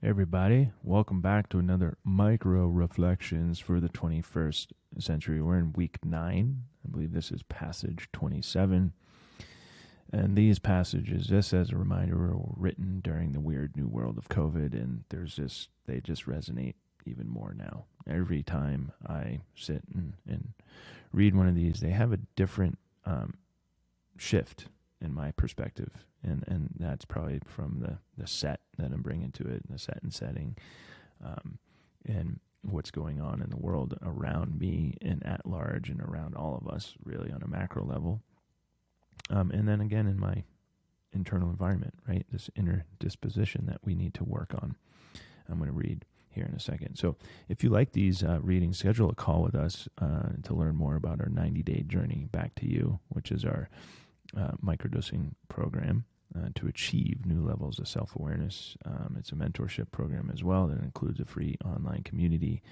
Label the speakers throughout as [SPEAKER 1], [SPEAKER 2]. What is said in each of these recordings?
[SPEAKER 1] Everybody, welcome back to another Micro Reflections for the 21st century. We're in week 9. I believe this is passage 27. And these passages, just as a reminder, were written during the weird new world of COVID, and they just resonate even more now. Every time I sit and read one of these, they have a different shift in my perspective, and that's probably from the set that I'm bringing to it, the set and setting, and what's going on in the world around me and at large and around all of us, really on a macro level. And then again in my internal environment, right? This inner disposition that we need to work on. I'm going to read here in a second. So if you like these readings, schedule a call with us to learn more about our 90-day journey back to you, which is our microdosing program to achieve new levels of self-awareness. It's a mentorship program as well that includes a free online community,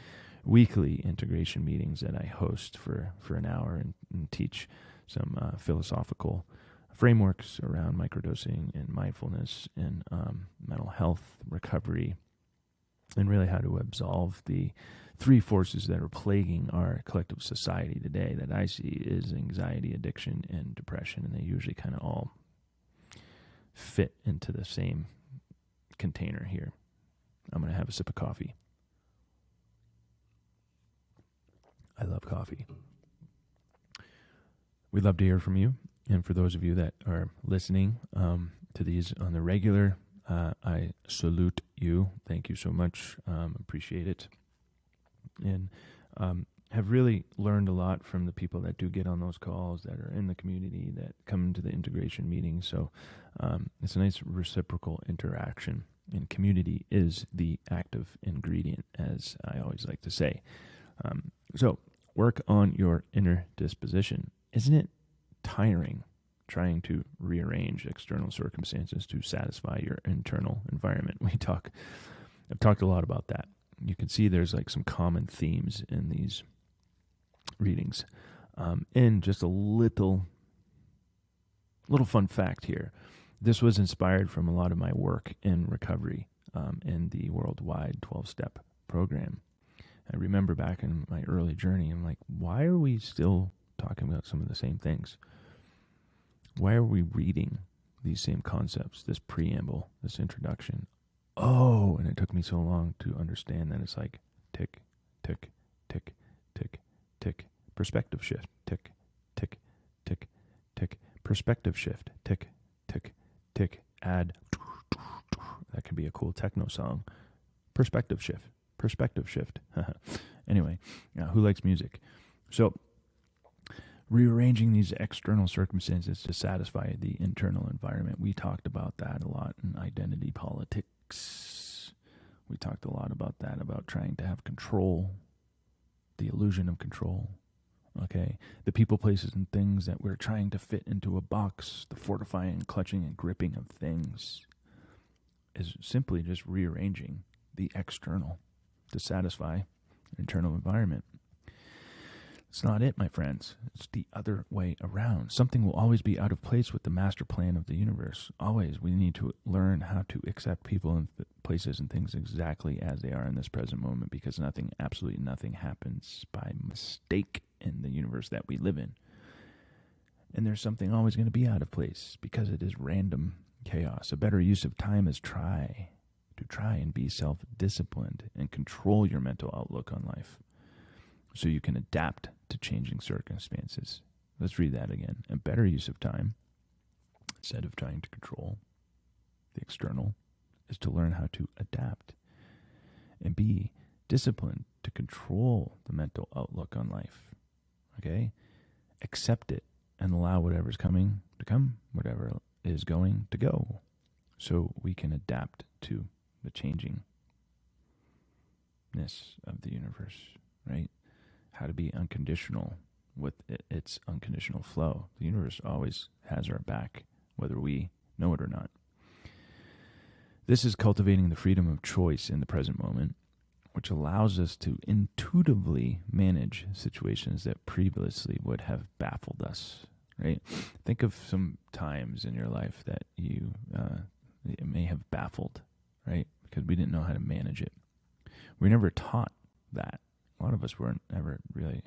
[SPEAKER 1] weekly integration meetings that I host for an hour and teach some philosophical frameworks around microdosing and mindfulness and mental health recovery, and really how to absolve the three forces that are plaguing our collective society today that I see is anxiety, addiction, and depression, and they usually kind of all fit into the same container here. I'm going to have a sip of coffee. I love coffee. We'd love to hear from you, and for those of you that are listening to these on the regular, I salute you. Thank you so much. Appreciate it. And have really learned a lot from the people that do get on those calls, that are in the community, that come to the integration meetings. So it's a nice reciprocal interaction. And community is the active ingredient, as I always like to say. So work on your inner disposition. Isn't it tiring trying to rearrange external circumstances to satisfy your internal environment? I've talked a lot about that. You can see there's like some common themes in these readings. And just a little fun fact here. This was inspired from a lot of my work in recovery in the worldwide 12-step program. I remember back in my early journey, I'm like, why are we still talking about some of the same things? Why are we reading these same concepts, this preamble, this introduction? Oh, and it took me so long to understand that it's like tick, tick, tick, tick, tick, perspective shift, tick, tick, tick, tick, perspective shift, tick, tick, tick, add, that could be a cool techno song, perspective shift. Anyway, who likes music? So, rearranging these external circumstances to satisfy the internal environment. We talked about that a lot in identity politics. We talked a lot about that, about trying to have control, the illusion of control. Okay, the people, places, and things that we're trying to fit into a box, the fortifying, clutching, and gripping of things is simply just rearranging the external to satisfy an internal environment. It's not it, my friends. It's the other way around. Something will always be out of place with the master plan of the universe. Always. We need to learn how to accept people and places and things exactly as they are in this present moment, because absolutely nothing happens by mistake in the universe that we live in. And there's something always going to be out of place because it is random chaos. A better use of time is try and be self-disciplined and control your mental outlook on life, so you can adapt to changing circumstances. Let's read that again. A better use of time, instead of trying to control the external, is to learn how to adapt and be disciplined to control the mental outlook on life. Okay? Accept it and allow whatever's coming to come, whatever is going to go, so we can adapt to the changingness of the universe, right? How to be unconditional with its unconditional flow. The universe always has our back, whether we know it or not. This is cultivating the freedom of choice in the present moment, which allows us to intuitively manage situations that previously would have baffled us, right? Think of some times in your life that it may have baffled, right? Because we didn't know how to manage it. We never taught that. A lot of us weren't ever really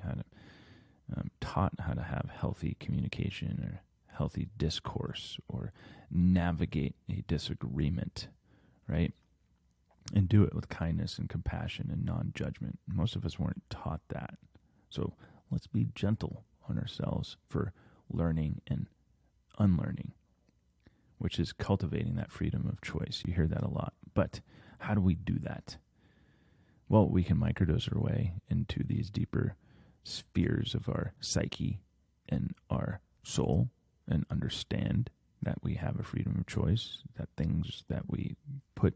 [SPEAKER 1] taught how to have healthy communication or healthy discourse or navigate a disagreement, right? And do it with kindness and compassion and non-judgment. Most of us weren't taught that. So let's be gentle on ourselves for learning and unlearning, which is cultivating that freedom of choice. You hear that a lot. But how do we do that? Well, we can microdose our way into these deeper spheres of our psyche and our soul and understand that we have a freedom of choice, that things that we put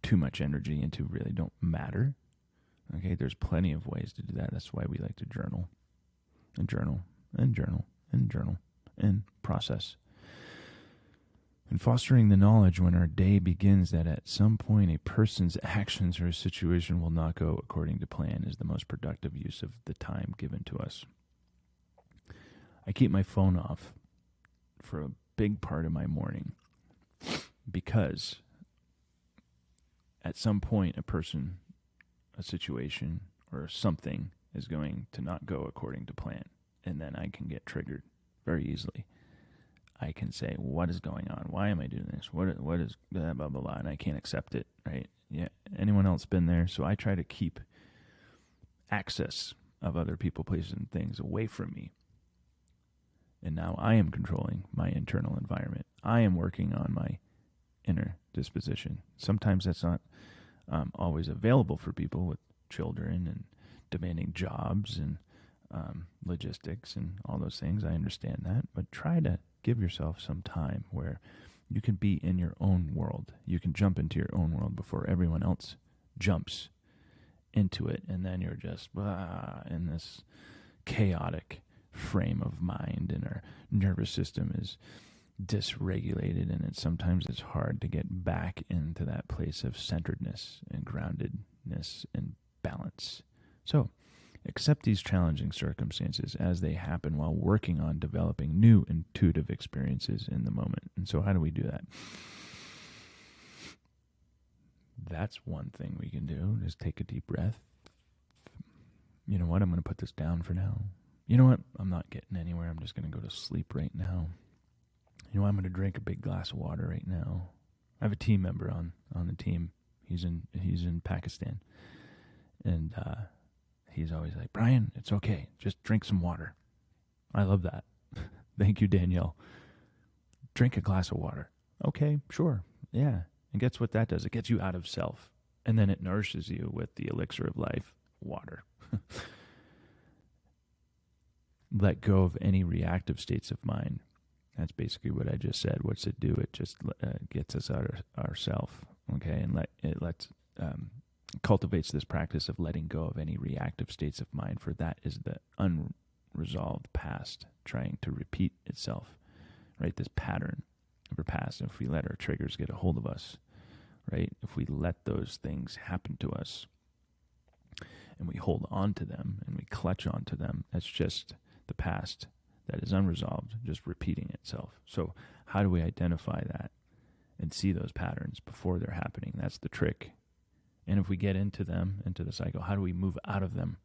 [SPEAKER 1] too much energy into really don't matter. Okay, there's plenty of ways to do that. That's why we like to journal and journal and journal and journal and process. And fostering the knowledge when our day begins that at some point a person's actions or a situation will not go according to plan is the most productive use of the time given to us. I keep my phone off for a big part of my morning because at some point a person, a situation, or something is going to not go according to plan. And then I can get triggered very easily. I can say, what is going on? Why am I doing this? What is blah, blah, blah, blah, and I can't accept it, right? Yeah. Anyone else been there? So I try to keep access of other people, places, and things away from me. And now I am controlling my internal environment. I am working on my inner disposition. Sometimes that's not always available for people with children and demanding jobs and logistics and all those things. I understand that. But try to give yourself some time where you can be in your own world. You can jump into your own world before everyone else jumps into it. And then you're just in this chaotic frame of mind, and our nervous system is dysregulated, and sometimes it's hard to get back into that place of centeredness and groundedness and balance. So accept these challenging circumstances as they happen while working on developing new intuitive experiences in the moment. And so how do we do that? That's one thing we can do, is take a deep breath. You know what? I'm going to put this down for now. You know what? I'm not getting anywhere. I'm just going to go to sleep right now. You know, I'm going to drink a big glass of water right now. I have a team member on the team. He's in Pakistan. And he's always like, Brian, it's okay. Just drink some water. I love that. Thank you, Danielle. Drink a glass of water. Okay, sure. Yeah. And guess what that does? It gets you out of self. And then it nourishes you with the elixir of life, water. Let go of any reactive states of mind. That's basically what I just said. What's it do? It just gets us out of ourself, okay? And cultivates this practice of letting go of any reactive states of mind, for that is the unresolved past trying to repeat itself, right? This pattern of our past. If we let our triggers get a hold of us, right? If we let those things happen to us and we hold on to them and we clutch onto them, that's just the past that is unresolved, just repeating itself. So how do we identify that and see those patterns before they're happening? That's the trick. And if we get into them, into the cycle, how do we move out of them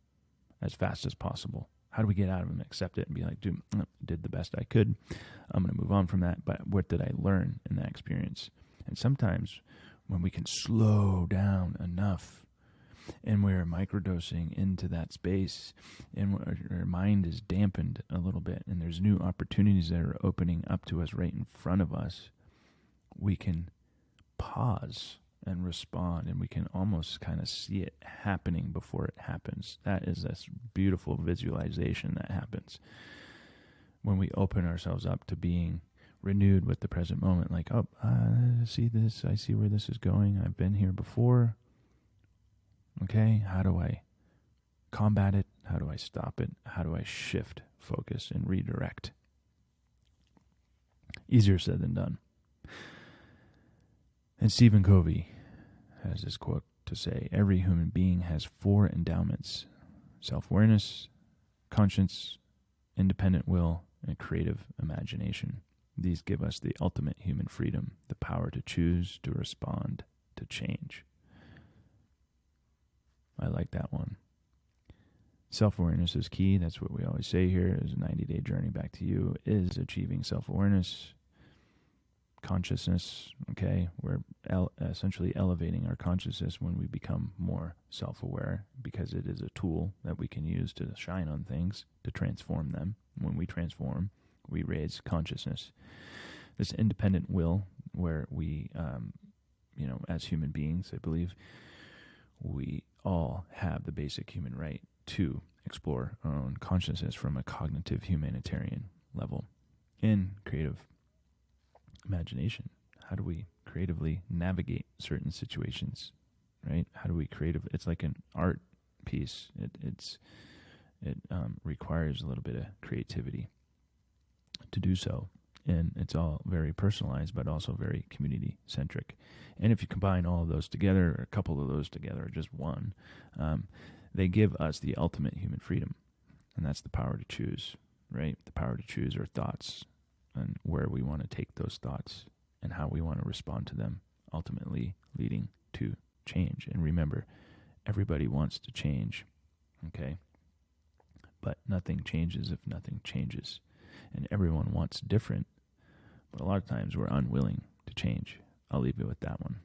[SPEAKER 1] as fast as possible? How do we get out of them, accept it, and be like, dude, I did the best I could. I'm going to move on from that. But what did I learn in that experience? And sometimes when we can slow down enough and we're microdosing into that space and our mind is dampened a little bit and there's new opportunities that are opening up to us right in front of us, we can pause and respond, and we can almost kind of see it happening before it happens. That is this beautiful visualization that happens when we open ourselves up to being renewed with the present moment. Like, oh, I see this. I see where this is going. I've been here before. Okay, how do I combat it? How do I stop it? How do I shift focus and redirect? Easier said than done. And Stephen Covey has this quote to say, every human being has 4 endowments: self-awareness, conscience, independent will, and creative imagination. These give us the ultimate human freedom, the power to choose, to respond, to change. I like that one. Self-awareness is key. That's what we always say here is a 90-day journey back to you is achieving self-awareness, consciousness, okay? We're essentially elevating our consciousness when we become more self-aware because it is a tool that we can use to shine on things, to transform them. When we transform, we raise consciousness. This independent will where we, as human beings, I believe, we all have the basic human right to explore our own consciousness from a cognitive humanitarian level in creative imagination. How do we creatively navigate certain situations, right? How do we it's like an art piece. It requires a little bit of creativity to do so. And it's all very personalized, but also very community-centric. And if you combine all of those together, or a couple of those together, or just one, they give us the ultimate human freedom. And that's the power to choose, right? The power to choose our thoughts and where we want to take those thoughts and how we want to respond to them, ultimately leading to change. And remember, everybody wants to change, okay? But nothing changes if nothing changes. And everyone wants different, but a lot of times we're unwilling to change. I'll leave you with that one.